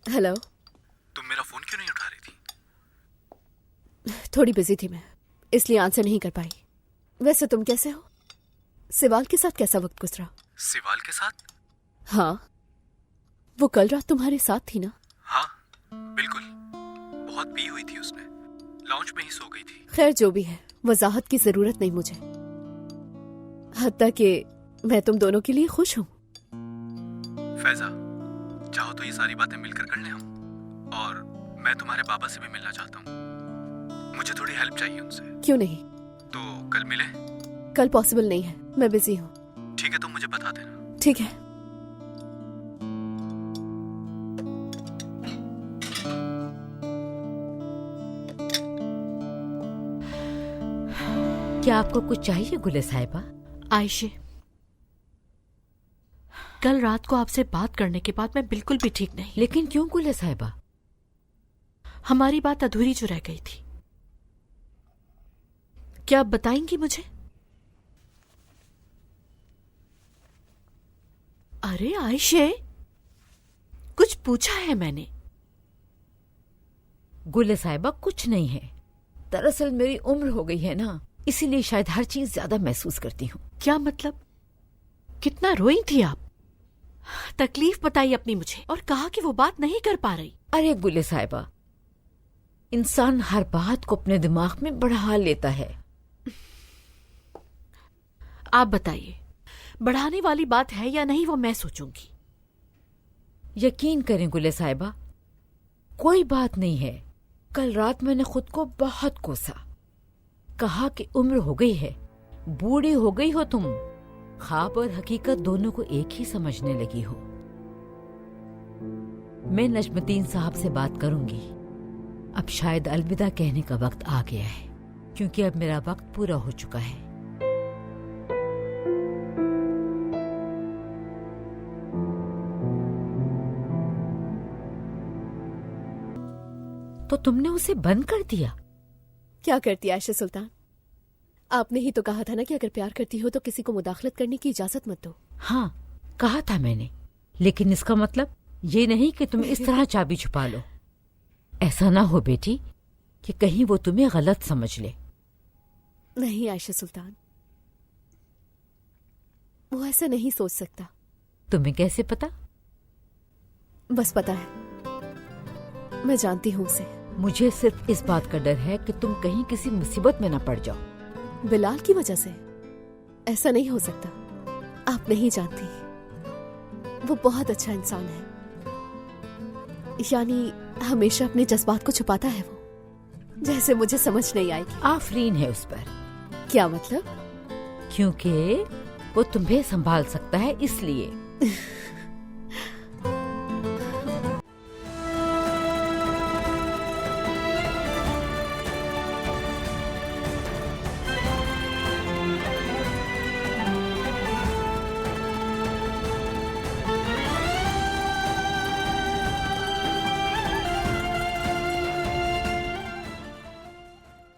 Hello. तुम मेरा phone क्यों नहीं उठा रही थी? थोड़ी बिजी थी मैं, इसलिए आंसर नहीं कर पाई। वैसे तुम कैसे हो? सिवाल के साथ कैसा वक्त गुजरा? सिवाल के साथ? हाँ, वो कल रात तुम्हारे साथ थी ना? हाँ बिल्कुल, बहुत पी हुई थी उसने, लॉन्च में ही सो गई थी। खैर जो भी है, वजाहत की जरूरत नहीं मुझे। हत्ता कि मैं तुम दोनों के लिए खुश हूँ। फैजा, चाहो तो ये सारी बातें मिलकर कर लें हम, और मैं तुम्हारे पापा से भी मिलना चाहता हूँ। मुझे थोड़ी हेल्प चाहिए उनसे। क्यों नहीं? तो कल मिले? कल पॉसिबल नहीं है, मैं बिजी हूँ। ठीक है, तुम मुझे बता देना। ठीक है। क्या आपको कुछ चाहिए गुले साहिबा? आयशे, कल रात को आपसे बात करने के बाद मैं बिल्कुल भी ठीक नहीं। लेकिन क्यों गुले साहिबा? हमारी बात अधूरी जो रह गई थी। क्या आप बताएंगी मुझे? अरे आयशे, कुछ पूछा है मैंने। गुले साहिबा कुछ नहीं है। दरअसल मेरी उम्र हो गई है ना, इसीलिए शायद हर चीज ज्यादा महसूस करती हूँ। क्या मतलब? कितना रोई थी आप? तकलीफ बताई अपनी मुझे और कहा कि वो बात नहीं कर पा रही। अरे गुले साहिबा, इंसान हर बात को अपने दिमाग में बढ़ा लेता है। आप बताइए, बढ़ाने वाली बात है या नहीं वो मैं सोचूंगी। यकीन करें गुले साहिबा, कोई बात नहीं है। कल रात मैंने खुद को बहुत कोसा, कहा कि उम्र हो गई है, बूढ़ी हो गई हो तुम, ख्वाब और हकीकत दोनों को एक ही समझने लगी हो। मैं नजमुद्दीन साहब से बात करूंगी। अब शायद अलविदा कहने का वक्त आ गया है, क्योंकि अब मेरा वक्त पूरा हो चुका है। तो तुमने उसे बंद कर दिया? क्या करती आयशा सुल्तान? आपने ही तो कहा था ना कि अगर प्यार करती हो तो किसी को मुदाखलत करने की इजाजत मत दो। हाँ, कहा था मैंने, लेकिन इसका मतलब ये नहीं कि तुम इस तरह चाबी छुपा लो। ऐसा ना हो बेटी कि कहीं वो तुम्हें गलत समझ ले। नहीं आयशा सुल्तान, वो ऐसा नहीं सोच सकता। तुम्हें कैसे पता? बस पता है, मैं जानती हूँ उसे। मुझे सिर्फ इस बात का डर है कि तुम कहीं किसी मुसीबत में न पड़ जाओ। बिलाल की वजह से? ऐसा नहीं हो सकता, आप नहीं जानती। वो बहुत अच्छा इंसान है, यानी हमेशा अपने जज्बात को छुपाता है वो, जैसे मुझे समझ नहीं आएगी। आफरीन है उस पर। क्या मतलब? क्योंकि वो तुम्हें संभाल सकता है इसलिए।